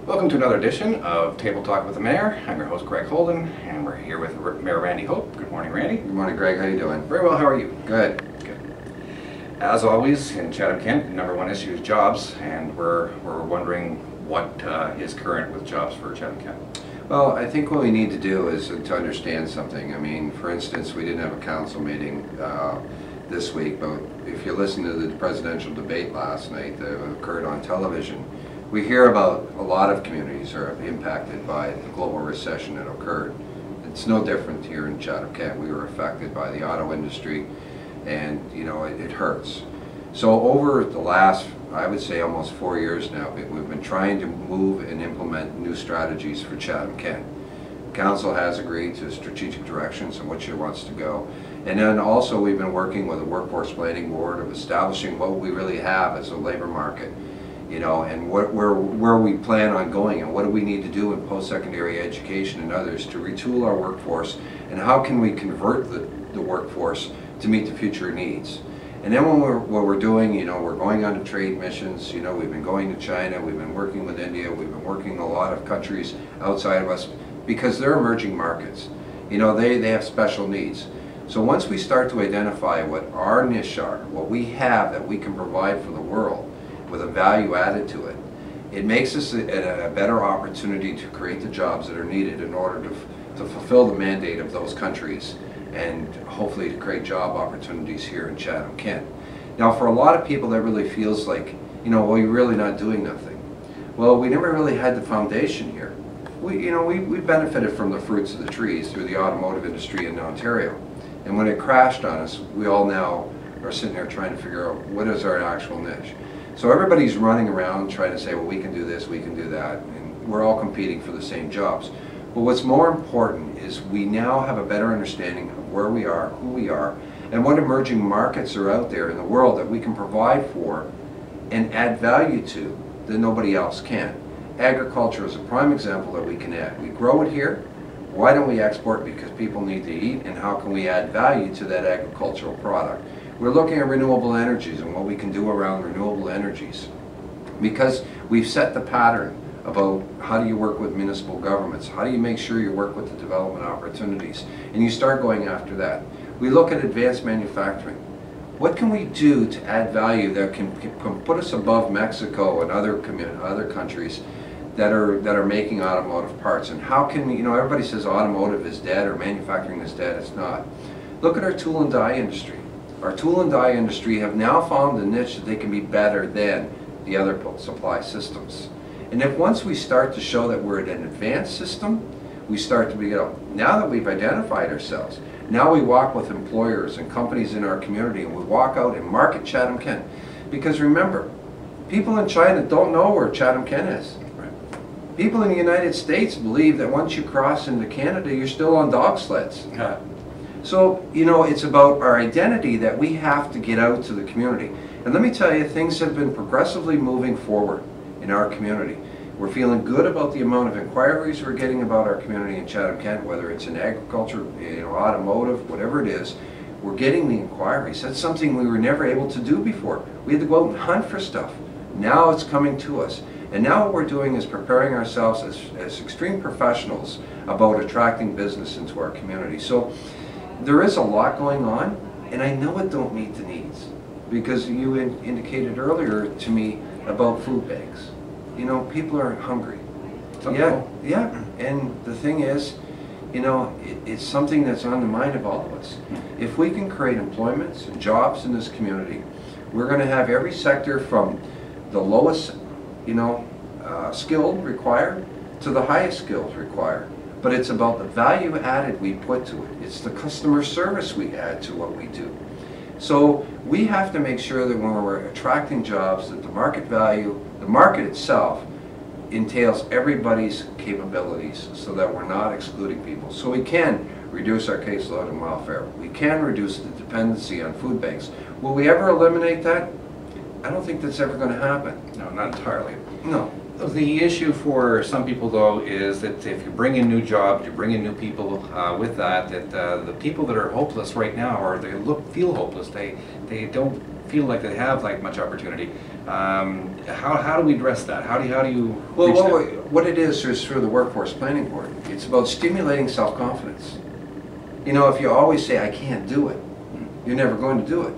Welcome to another edition of Table Talk with the Mayor. I'm your host, Greg Holden, and we're here with Mayor Randy Hope. Good morning, Randy. Good morning, Greg. How you doing? Very well. How are you? Good. Good. As always, in Chatham-Kent, the #1 issue is jobs, and we're wondering what is current with jobs for Chatham-Kent. Well, I think what we need to do is to understand something. I mean, for instance, we didn't have a council meeting this week, but if you listen to the presidential debate last night that occurred on television, we hear about a lot of communities are impacted by the global recession that occurred. It's no different here in Chatham-Kent. We were affected by the auto industry, and it hurts. So over the last, I would say, almost 4 years now, we've been trying to move and implement new strategies for Chatham-Kent. Council has agreed to strategic directions on which it wants to go. And then also we've been working with the Workforce Planning Board of establishing what we really have as a labor market, and where we plan on going, and what do we need to do in post-secondary education and others to retool our workforce, and how can we convert the workforce to meet the future needs. And then what we're doing, we're going on to trade missions. We've been going to China, we've been working with India, we've been working in a lot of countries outside of us because they're emerging markets. They have special needs. So once we start to identify what our niche are, what we have that we can provide for the world with a value added to it, it makes us a better opportunity to create the jobs that are needed in order to fulfill the mandate of those countries and hopefully to create job opportunities here in Chatham-Kent. Now, for a lot of people that really feels like, well, you're really not doing nothing. Well, we never really had the foundation here. We benefited from the fruits of the trees through the automotive industry in Ontario. And when it crashed on us, we all now are sitting there trying to figure out what is our actual niche. So everybody's running around trying to say, well, we can do this, we can do that, and we're all competing for the same jobs. But what's more important is we now have a better understanding of where we are, who we are, and what emerging markets are out there in the world that we can provide for and add value to that nobody else can. Agriculture is a prime example that we can add. We grow it here. Why don't we export? Because people need to eat, and how can we add value to that agricultural product? We're looking at renewable energies and what we can do around renewable energies, because we've set the pattern about how do you work with municipal governments, how do you make sure you work with the development opportunities, and you start going after that. We look at advanced manufacturing. What can we do to add value that can put us above Mexico and other countries that are making automotive parts? And how can everybody says automotive is dead or manufacturing is dead. It's not. Look at our tool and die industry. Our tool and die industry have now found a niche that they can be better than the other supply systems. And if once we start to show that we're at an advanced system, we start to now that we've identified ourselves, now we walk with employers and companies in our community, and we walk out and market Chatham-Kent. Because remember, people in China don't know where Chatham-Kent is. Right. People in the United States believe that once you cross into Canada, you're still on dog sleds. Yeah. So, it's about our identity that we have to get out to the community. And let me tell you, things have been progressively moving forward in our community. We're feeling good about the amount of inquiries we're getting about our community in Chatham-Kent, whether it's in agriculture, automotive, whatever it is. We're getting the inquiries. That's something we were never able to do before. We had to go out and hunt for stuff. Now it's coming to us. And now what we're doing is preparing ourselves as extreme professionals about attracting business into our community. So there is a lot going on, and I know it don't meet the needs, because you indicated earlier to me about food banks. People are hungry. Yeah. And the thing is, it's something that's on the mind of all of us. If we can create employments and jobs in this community, we're going to have every sector from the lowest, skilled required to the highest skills required. But it's about the value added we put to it. It's the customer service we add to what we do. So we have to make sure that when we're attracting jobs, that the market value, the market itself, entails everybody's capabilities so that we're not excluding people. So we can reduce our caseload and welfare. We can reduce the dependency on food banks. Will we ever eliminate that? I don't think that's ever going to happen. No, not entirely. No. The issue for some people, though, is that if you bring in new jobs, you bring in new people with that the people that are hopeless right now, or they feel hopeless, they don't feel like they have like much opportunity. How do we address that? How do you Well, reach them? what it is through the Workforce Planning Board, it's about stimulating self-confidence. You know, if you always say, I can't do it, you're never going to do it.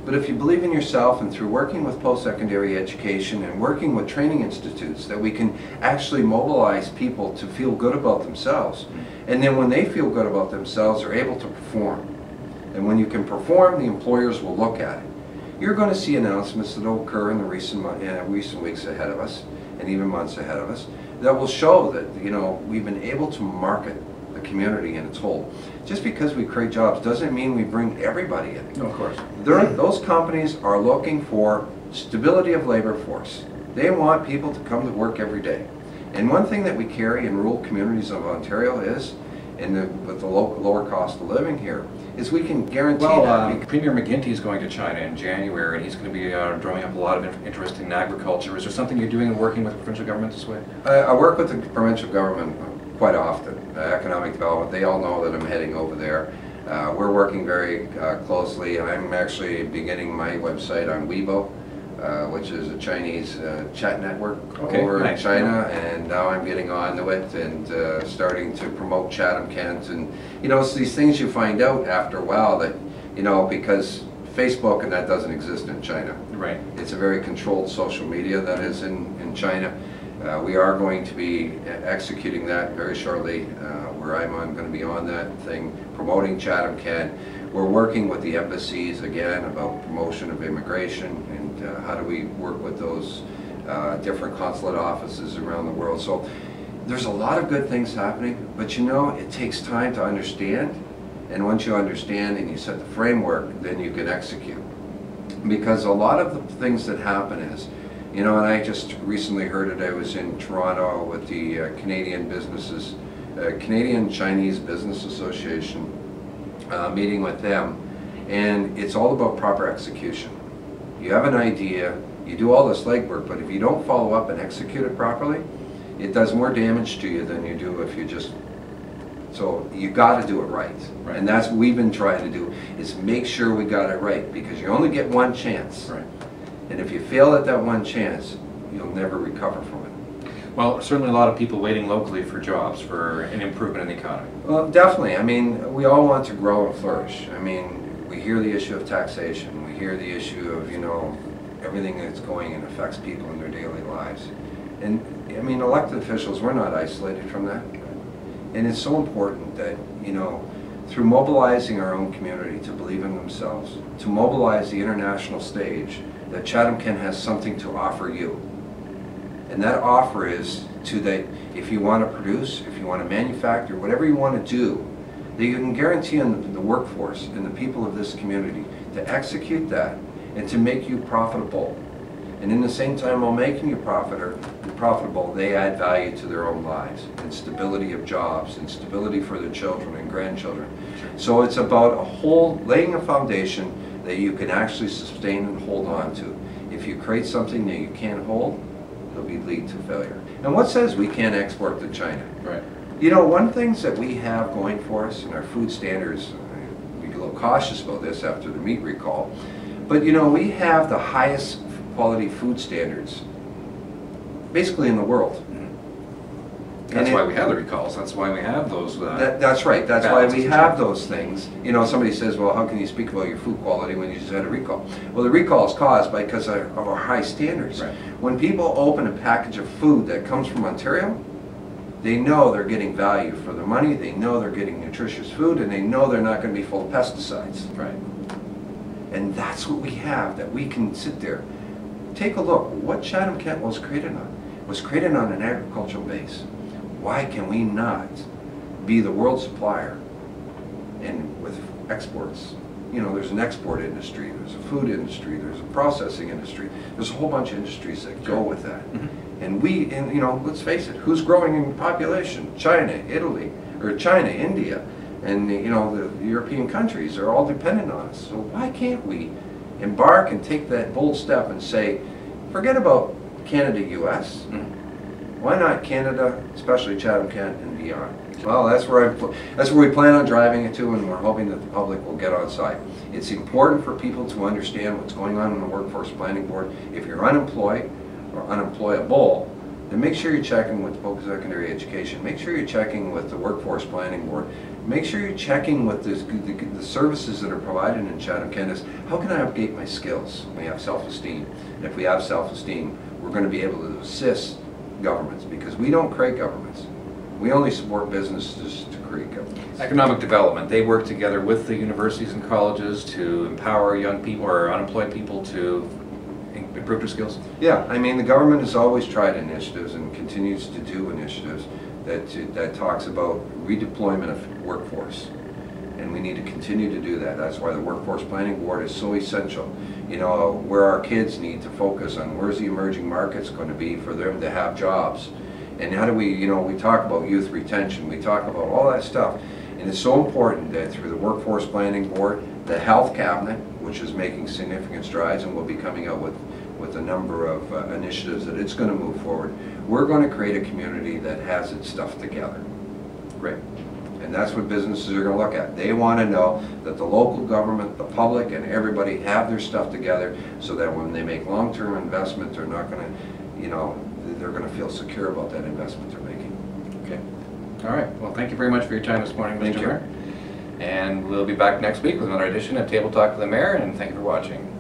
But if you believe in yourself, and through working with post-secondary education and working with training institutes, that we can actually mobilize people to feel good about themselves. And then when they feel good about themselves, they're able to perform. And when you can perform, the employers will look at it. You're going to see announcements that will occur in the recent weeks ahead of us, and even months ahead of us, that will show that, you know, we've been able to market the community in its whole. Just because we create jobs doesn't mean we bring everybody in. No, of course. Those companies are looking for stability of labor force. They want people to come to work every day. And one thing that we carry in rural communities of Ontario is, with the lower cost of living here, is we can guarantee that. Premier McGuinty is going to China in January, and he's going to be drawing up a lot of interest in agriculture. Is there something you're doing in working with the provincial government this way? I work with the provincial government quite often. Economic development, they all know that I'm heading over there. We're working very closely. I'm actually beginning my website on Weibo, which is a Chinese chat network over in China, and now I'm getting onto it and starting to promote Chatham Kent. And you know, it's these things you find out after a while that, you know, because Facebook and that doesn't exist in China. Right. It's a very controlled social media that is in China. We are going to be executing that very shortly, where I'm going to be on that thing, promoting Chatham Kent. We're working with the embassies again about promotion of immigration and how do we work with those different consulate offices around the world. So there's a lot of good things happening, but you know, it takes time to understand. And once you understand and you set the framework, then you can execute. Because a lot of the things that happen is, you know, and I just recently heard it, I was in Toronto with the Canadian Chinese Business Association, meeting with them, and it's all about proper execution. You have an idea, you do all this legwork, but if you don't follow up and execute it properly, it does more damage to you than you do if you just... So you got to do it right. And that's what we've been trying to do, is make sure we got it right, because you only get one chance. Right. And if you fail at that one chance, you'll never recover from it. Well, certainly a lot of people waiting locally for jobs, for an improvement in the economy. Well, definitely. I mean, we all want to grow and flourish. I mean, we hear the issue of taxation. We hear the issue of, you know, everything that's going and affects people in their daily lives. And, I mean, elected officials, we're not isolated from that. And it's so important that, you know, through mobilizing our own community to believe in themselves, to mobilize the international stage, that Chatham Kent has something to offer you. And that offer is that if you want to produce, if you want to manufacture, whatever you want to do, that you can guarantee on the workforce and the people of this community to execute that and to make you profitable. And in the same time, while making you profitable, they add value to their own lives, and stability of jobs, and stability for their children and grandchildren. So it's about laying a foundation that you can actually sustain and hold on to. If you create something that you can't hold, it'll lead to failure. And what says we can't export to China? Right. You know, one thing that we have going for us in our food standards, we get a little cautious about this after the meat recall, but you know, we have the highest quality food standards basically in the world. That's why we have the recalls. That's why we have those. That's right. That's why we have those things. You know, somebody says, well, how can you speak about your food quality when you just had a recall? Well, the recall is caused because of our high standards. Right. When people open a package of food that comes from Ontario, they know they're getting value for their money, they know they're getting nutritious food, and they know they're not going to be full of pesticides. Right. And that's what we have, that we can sit there. Take a look. What Chatham Kent was created on? It was created on an agricultural base. Why can we not be the world supplier? And with exports, you know, there's an export industry, there's a food industry, there's a processing industry, there's a whole bunch of industries that go with that. And you know, let's face it, who's growing in population? China, Italy, or China, India, and you know, the European countries are all dependent on us. So why can't we embark and take that bold step and say, forget about Canada, US. Why not Canada, especially Chatham-Kent and beyond? Well, that's where we plan on driving it to, and we're hoping that the public will get on site. It's important for people to understand what's going on in the Workforce Planning Board. If you're unemployed or unemployable, then make sure you're checking with post-secondary education. Make sure you're checking with the Workforce Planning Board. Make sure you're checking with the services that are provided in Chatham-Kent. Is how can I update my skills? We have self-esteem. And if we have self-esteem, we're going to be able to assist governments, because we don't create governments. We only support businesses to create governments. Economic development, they work together with the universities and colleges to empower young people or unemployed people to improve their skills? Yeah, I mean, the government has always tried initiatives and continues to do initiatives that talks about redeployment of workforce. And we need to continue to do that. That's why the Workforce Planning Board is so essential. You know, where our kids need to focus on where's the emerging markets going to be for them to have jobs. And how do we, you know, we talk about youth retention, we talk about all that stuff. And it's so important that through the Workforce Planning Board, the Health Cabinet, which is making significant strides and will be coming out with a number of initiatives that it's going to move forward, we're going to create a community that has its stuff together. Great. And that's what businesses are going to look at. They want to know that the local government, the public, and everybody have their stuff together, so that when they make long-term investment, they're not going to, you know, they're going to feel secure about that investment they're making. Okay. All right. Well, thank you very much for your time this morning, Mr. Thank you. Mayor. And we'll be back next week with another edition of Table Talk with the Mayor, and thank you for watching.